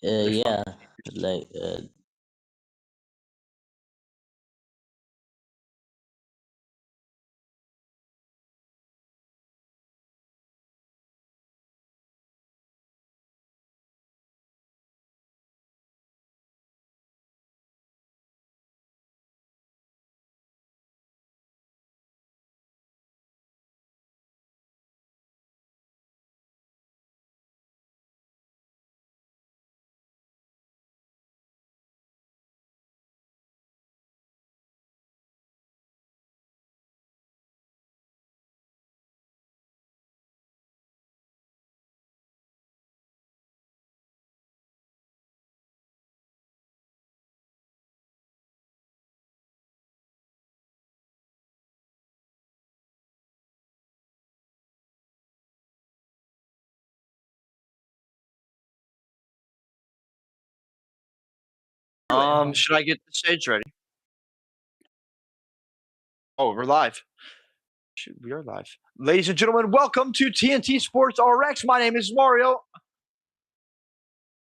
Yeah, like Should I get the stage ready? Oh, we're live. Shoot, we are live. Ladies and gentlemen, welcome to TNT Sports RX. My name is Mario.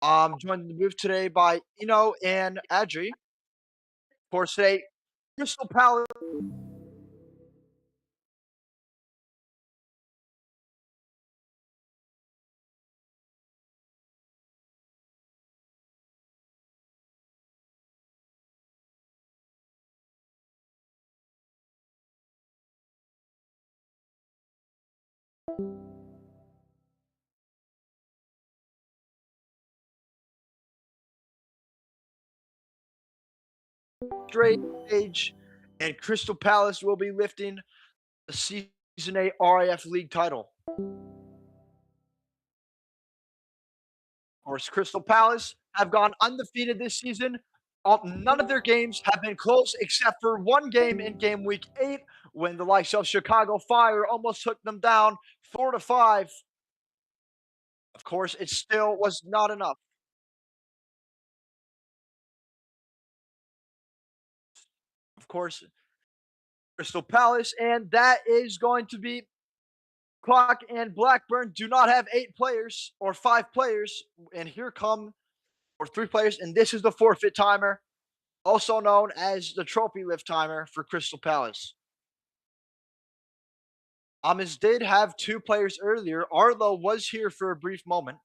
I'm joined in the booth today by Eno and Adri. Of course, today, Crystal Palace. Straight stage, and Crystal Palace will be lifting the Season 8 RIF League title. Of course, Crystal Palace have gone undefeated this season. None of their games have been close except for one game in game week 8 when the likes of Chicago Fire almost took them down 4-5. Of course, it still was not enough. Of course, Crystal Palace, and that is going to be Clock and Blackburn do not have 8 players or 5 players, and here come or 3 players, and this is the forfeit timer, also known as the trophy lift timer for Crystal Palace. Amis did have 2 players earlier. Arlo was here for a brief moment.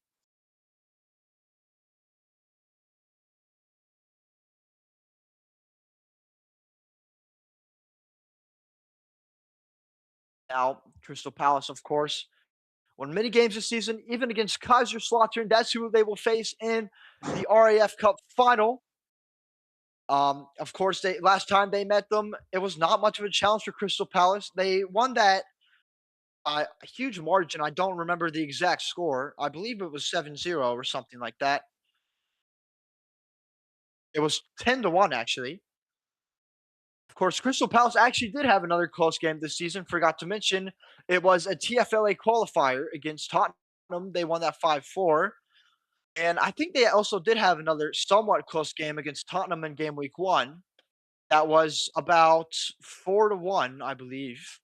Now, Crystal Palace, of course, won many games this season, even against Kaiserslautern. That's who they will face in the RAF Cup final. Of course, they last time they met them, it was not much of a challenge for Crystal Palace. They won that by a huge margin. I don't remember the exact score. I believe it was 7-0 or something like that. It was 10-1 actually. Of course, Crystal Palace actually did have another close game this season. Forgot to mention it was a TFLA qualifier against Tottenham. They won that 5-4. And I think they also did have another somewhat close game against Tottenham in game week 1. That was about 4-1, I believe.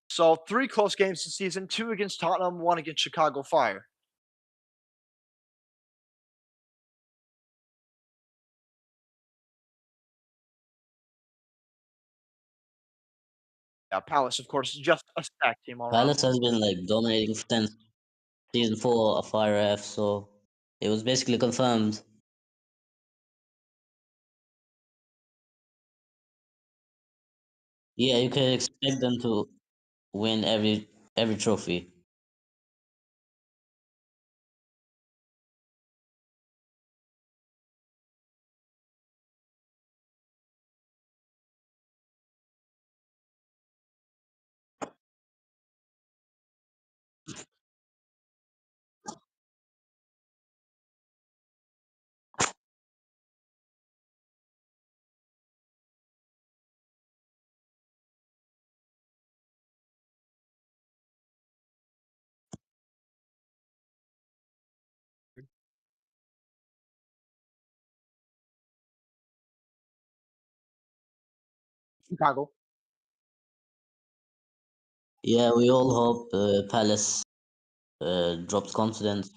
So 3 close games this season, 2 against Tottenham, 1 against Chicago Fire. Yeah, Palace, of course, is just a stack team all around. Palace has been like dominating since season 4 of RF, so it was basically confirmed. Yeah, you can expect them to win every trophy. Chicago. Yeah, we all hope Palace drops confidence,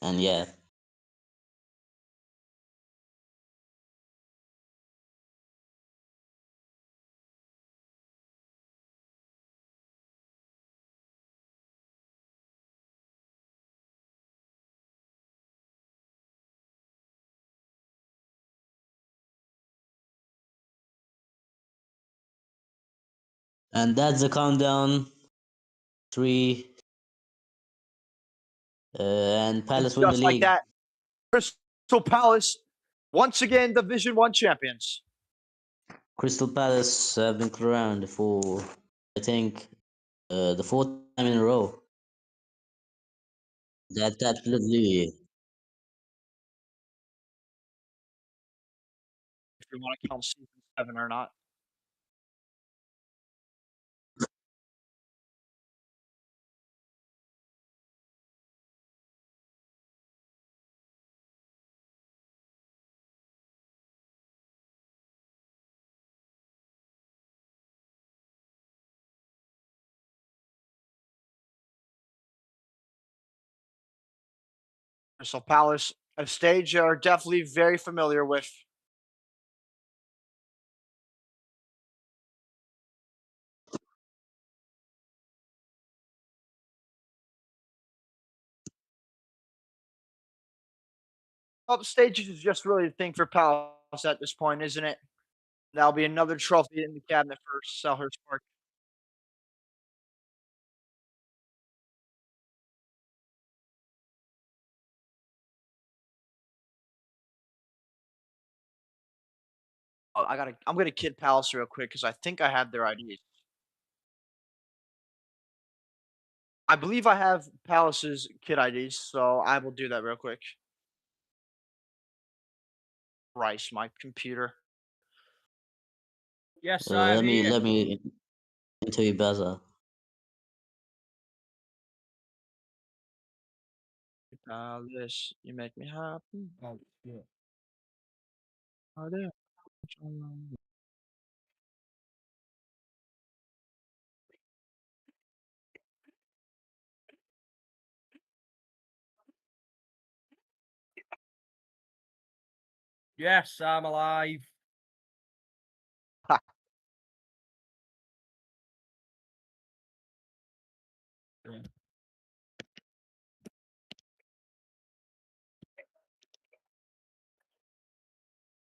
and yeah, And that's the countdown. Three, and And Palace win the just like league. that, Crystal Palace, once again, Division 1 champions. Crystal Palace have been crowned for, I think, the fourth time in a row. That's absolutely. If you want to count season 7 or not. Crystal Palace, a stage you are definitely very familiar with. Up stages is just really the thing for Palace at this point, isn't it? That'll be another trophy in the cabinet for Selhurst Park. Oh, I'm gonna kid Palace real quick because I think I have their IDs. I believe I have Palace's kid IDs, so I will do that real quick. Rice, my computer. Yes, I'm here. Let me enter you, Baza. Palace, you make me happy. Oh, shit. Are there? Yes, I'm alive. Ha, Yeah.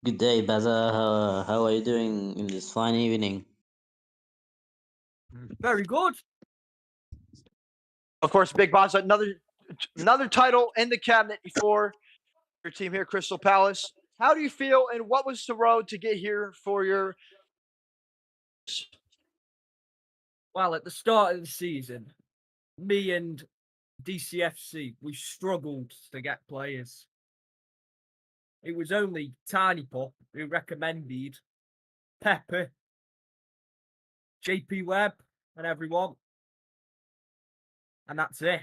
Good day, Baza. How are you doing in this fine evening? Very good. Of course, Big Boss, another title in the cabinet for your team here, Crystal Palace. How do you feel, and what was the road to get here for your? Well, at the start of the season, me and DCFC, we struggled to get players. It was only Tiny Pop who recommended Pepper, JP Webb, and everyone. And that's it.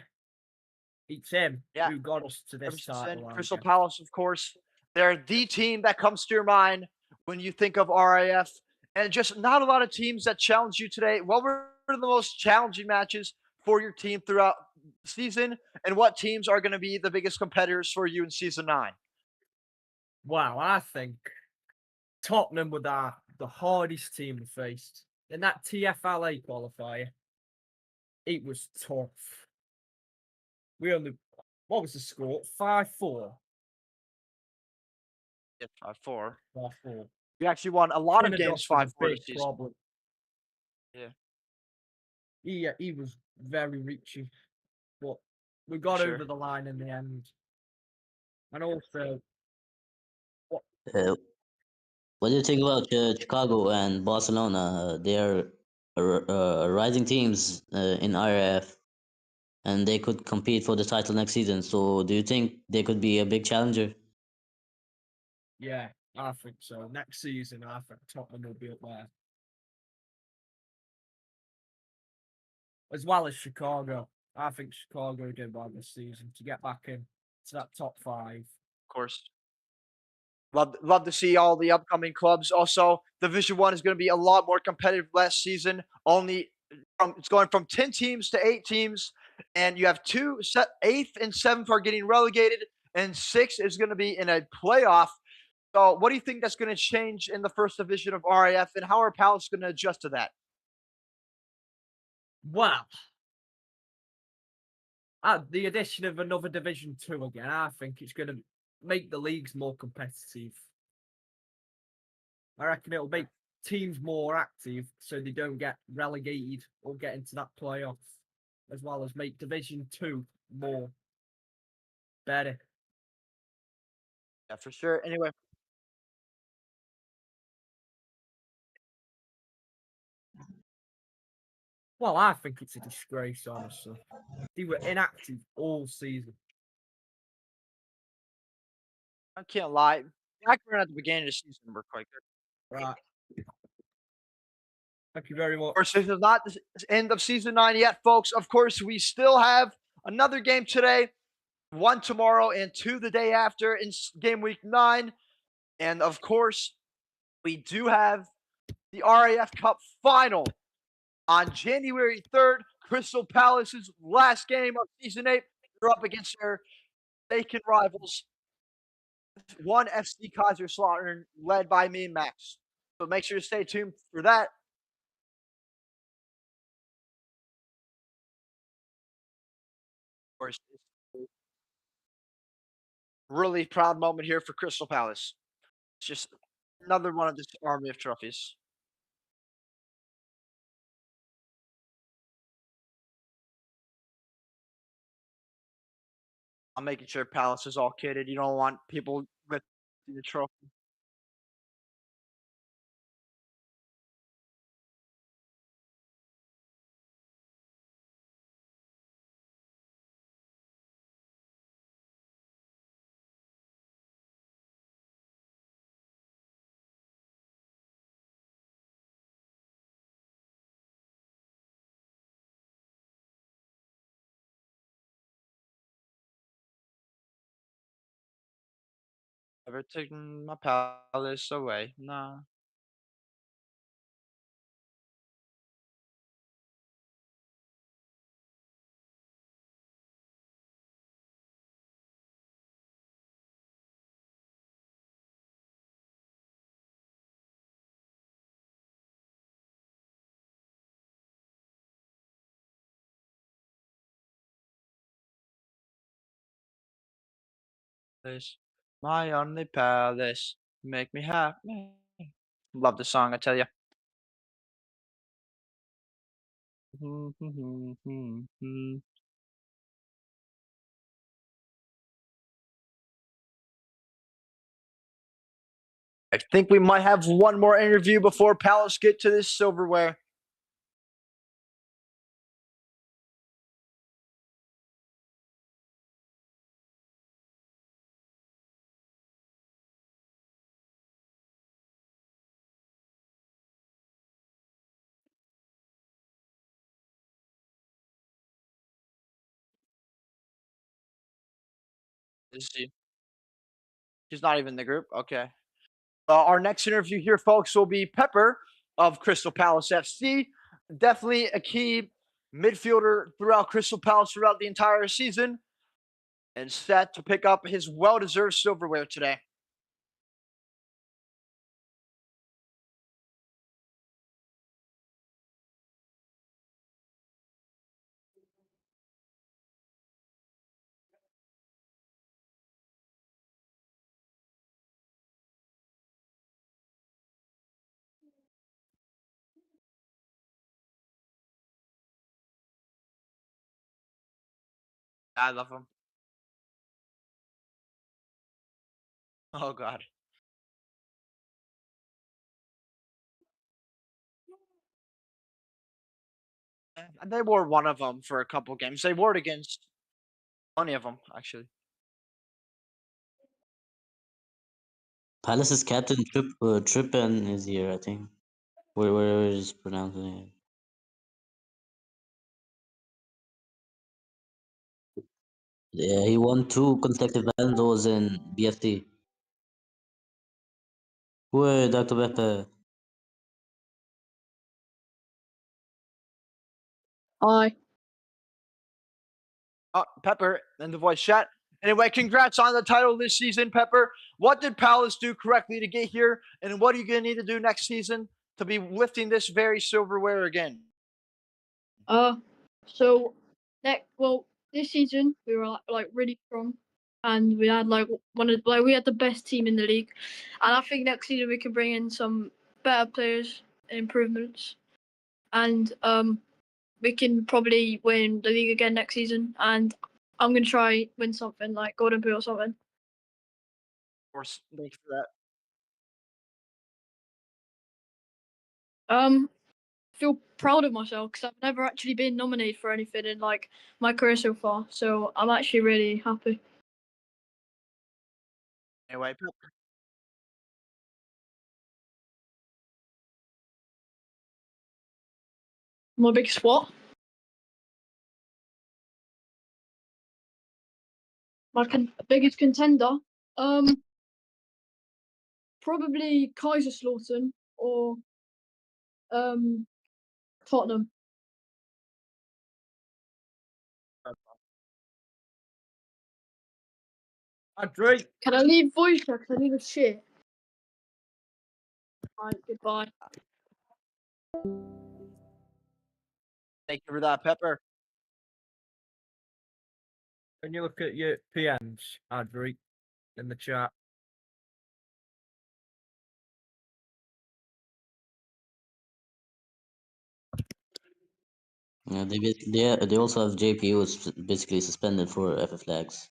It's him Yeah, who got us to this 100%. title. I Crystal guess. Palace, of course, they're the team that comes to your mind when you think of RIF, and just not a lot of teams that challenge you today. What were the most challenging matches for your team throughout the season, and what teams are going to be the biggest competitors for you in season 9? Wow, I think Tottenham were the hardest team we faced. In that TFLA qualifier, it was tough. We only, what was the score? 5-4. Yeah, 5-4. 5-4. You actually won a lot of games Trinidad was a 5-4 big this season. problem. Yeah, He was very reachy, but we for got sure. over the line in the end. And also, what, Uh, what do you think about Chicago and Barcelona? They are rising teams in RF, and they could compete for the title next season. So, do you think they could be a big challenger? yeah, I think so. Next season, I think Tottenham will be up there. As well as Chicago. I think Chicago did well this season to get back in to that top 5. Of course. Love to see all the upcoming clubs. Also, Division 1 is going to be a lot more competitive last season. It's going from 10 teams to 8 teams, and you have 8th and 7th are getting relegated, and 6 is going to be in a playoff. So, what do you think that's going to change in the first division of RAF, and how are Palace going to adjust to that? Well, the addition of another Division 2 again, I think it's going to make the leagues more competitive. I reckon it'll make teams more active so they don't get relegated or get into that playoff, as well as make Division 2 more better. Yeah, for sure. Anyway, Well, I think it's a disgrace, honestly. They were inactive all season. I can't lie. Blackburn at the beginning of the season were quite good. Right. Thank you very much. Of course, this is not the end of season 9 yet, folks. Of course, we still have another game today, one tomorrow, and two the day after in game week 9. And of course, we do have the RAF Cup final on January 3rd. Crystal Palace's last game of season 8. They're up against their vacant rivals, one FC Kaiserslautern, led by me and Max. So make sure to stay tuned for that. Of course, really proud moment here for Crystal Palace. It's just another one of this army of trophies. I'm making sure Palace is all kitted. You don't want people lifting the trophy. Never taking my Palace away. Nah. Palace, my only Palace, make me happy. Love the song, I tell you. I think we might have one more interview before Palace get to this silverware. Is he? He's not even in the group. Okay. Our next interview here, folks, will be Pepper of Crystal Palace FC. Definitely a key midfielder throughout Crystal Palace throughout the entire season, and set to pick up his well-deserved silverware today. I love him. Oh God. And they wore one of them for a couple games. They wore it against plenty of them, actually. Palace's captain Trippen is here, I think. Where is pronouncing it? Yeah, he won 2 consecutive Ballon d'Ors in BFT. Ué, Dr. Beppe. Hi. Pepper and the voice chat. Anyway, congrats on the title this season, Pepper. What did Palace do correctly to get here, and what are you going to need to do next season to be lifting this very silverware again? So this season we were like really strong, and we had like we had the best team in the league, and I think next season we can bring in some better players and improvements, and we can probably win the league again next season. And I'm gonna try win something like Golden Boot or something. Of course, thank you for that. Feel proud of myself because I've never actually been nominated for anything in like my career so far. So I'm actually really happy. Anyway, My biggest what? My biggest contender? Probably Kaiserslautern or Tottenham. Adri, Can I leave voice chat? 'Cause I need a shit. Alright, goodbye. thank you for that, Pepper. can you look at your PMs, Adri, in the chat? Yeah, they also have JP who's basically suspended for FF flags.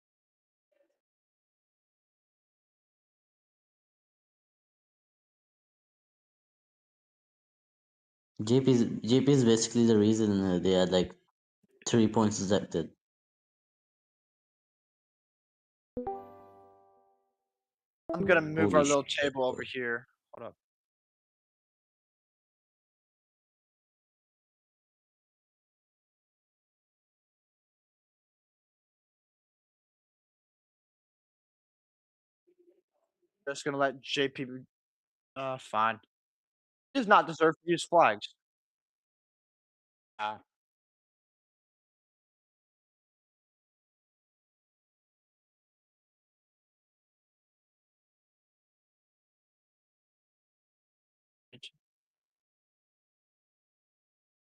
JP is basically the reason they had like 3 points deducted. I'm gonna move Holy our little shit, table bro. over here. Hold up. Just gonna let JP. Fine. He does not deserve to use flags. Ah.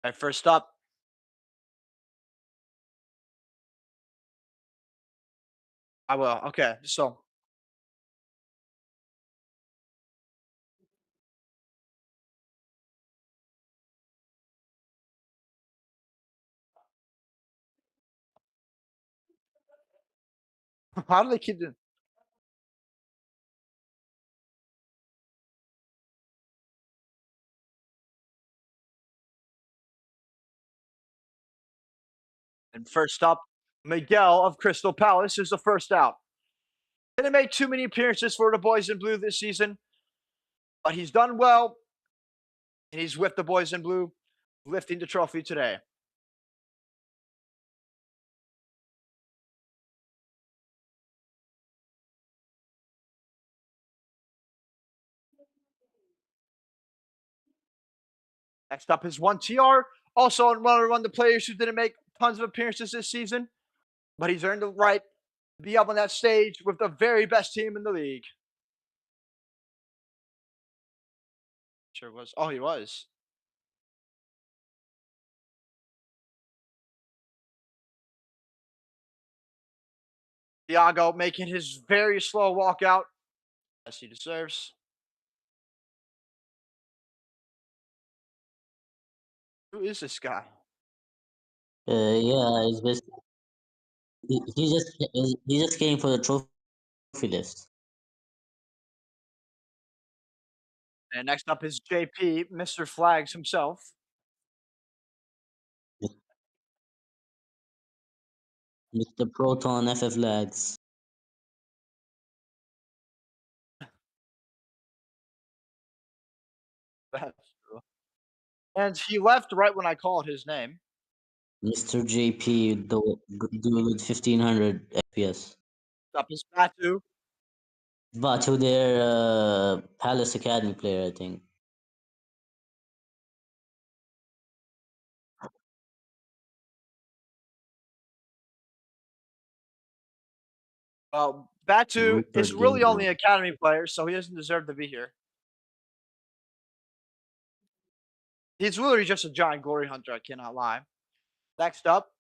Alright, first up. I will. Okay, so how do they keep doing? And first up, Miguel of Crystal Palace is the first out. Didn't make too many appearances for the boys in blue this season, but he's done well, and he's with the boys in blue, lifting the trophy today. Next up is 1TR, also one of the players who didn't make tons of appearances this season, but he's earned the right to be up on that stage with the very best team in the league. Sure was. Oh, he was. Thiago making his very slow walkout, as he deserves. Who is this guy? Yeah, he's basically, he just came for the trophy list. And next up is JP, Mr. Flags himself. Mr. Proton FF flags. That's true. And he left right when I called his name. Mr. JP, the dude with 1500 FPS. Up is Batu. Batu, their Palace Academy player, I think. Well, Batu Rupert is really only Gamer. an academy player, so he doesn't deserve to be here. He's literally just a giant glory hunter, I cannot lie. Next up,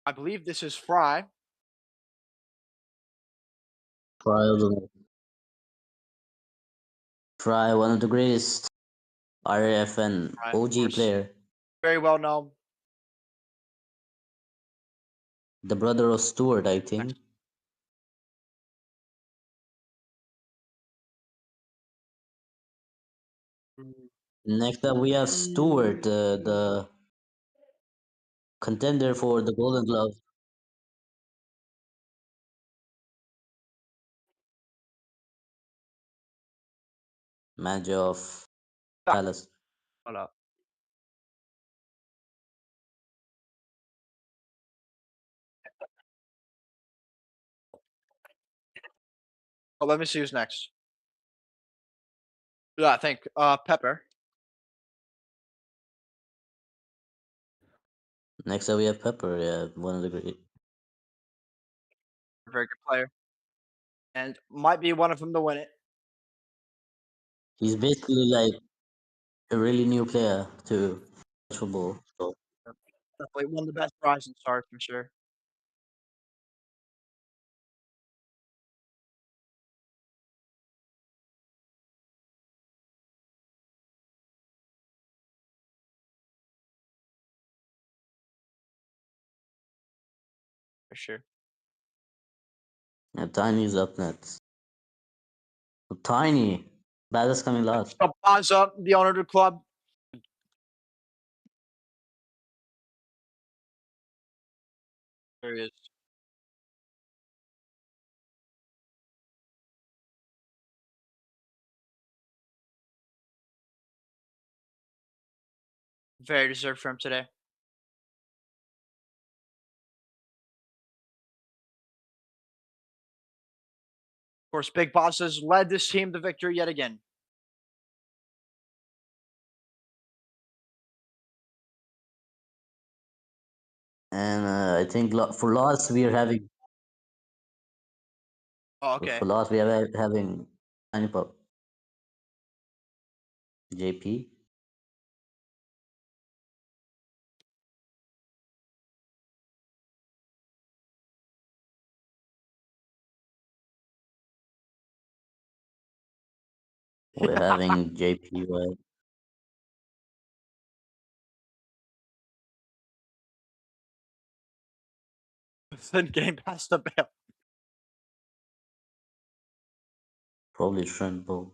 I believe this is Fry. Fry, one of the greatest RAF and Right, of OG course. player, Very well known. the brother of Stewart, I think. Next up, we have Stewart, the contender for the Golden Glove. Manager of Ah, Palace. hold up. Oh, let me see who's next. Yeah, I think Pepper. Next up, we have Pepper, yeah, one of the great. Very good player. And might be one of them to win it. He's basically like a really new player to football. So Definitely one of the best rising stars for sure. For sure. yeah, Tiny's up next. Tiny, baddest coming last. Baza, the owner of the club. There he is. Very deserved for him today. Of course, Big Boss has led this team to victory yet again. And I think for loss we are having Oh, okay. for loss we are having Tiny Pup, JP. We're having JP, right? Then game past the bell. Probably Trent Bow.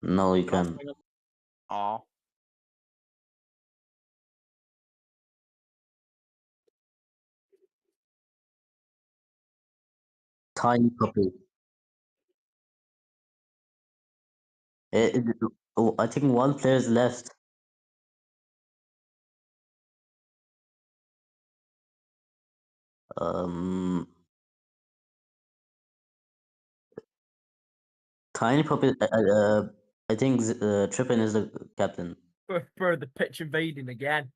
No, you can. Oh. Tiny Puppy. Oh, I think one player's left. Um, Tiny Puppy. I think Trippin is the captain. For the pitch invading again.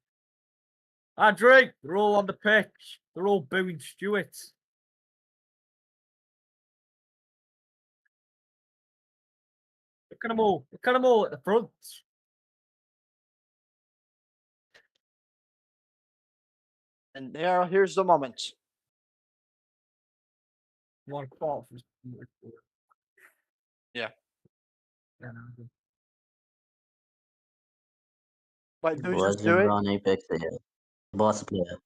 Drake, they're all on the pitch. They're all booing Stewart. Look at them all. Look at them all at the front. And here's the moment. One quarter. Yeah. Yeah, no. Wait, do just Rising do it. Brown Apex, yeah. Boss player.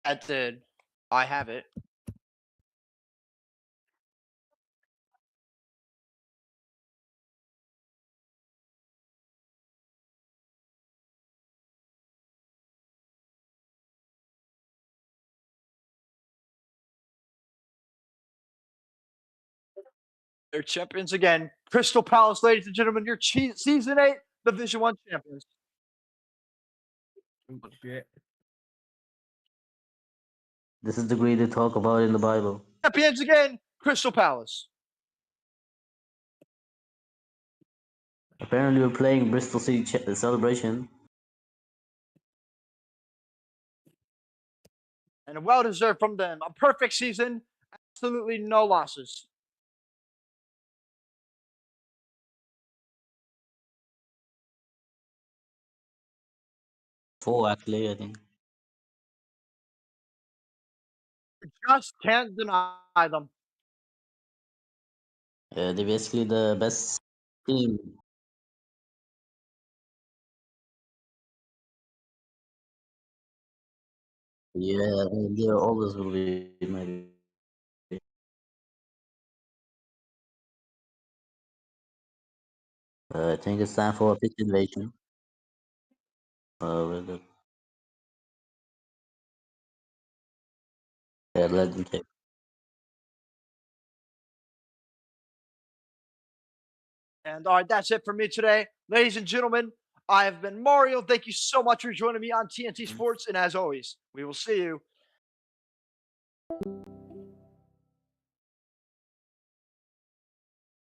I did. I have it. They're champions again. Crystal Palace, ladies and gentlemen, your season 8 Division 1 champions. Shit. This is the grade they talk about in the Bible. Champions again, Crystal Palace. Apparently, we're playing Bristol City celebration. And well deserved from them. A perfect season, absolutely no losses. Four, actually, I think. Just can't deny them. They're basically the best team. Yeah, they always will be maybe. I think it's time for a pitch invasion. With it. Yeah, let them take. And all right, that's it for me today. Ladies and gentlemen, I have been Mario. Thank you so much for joining me on TNT Sports. And as always, we will see you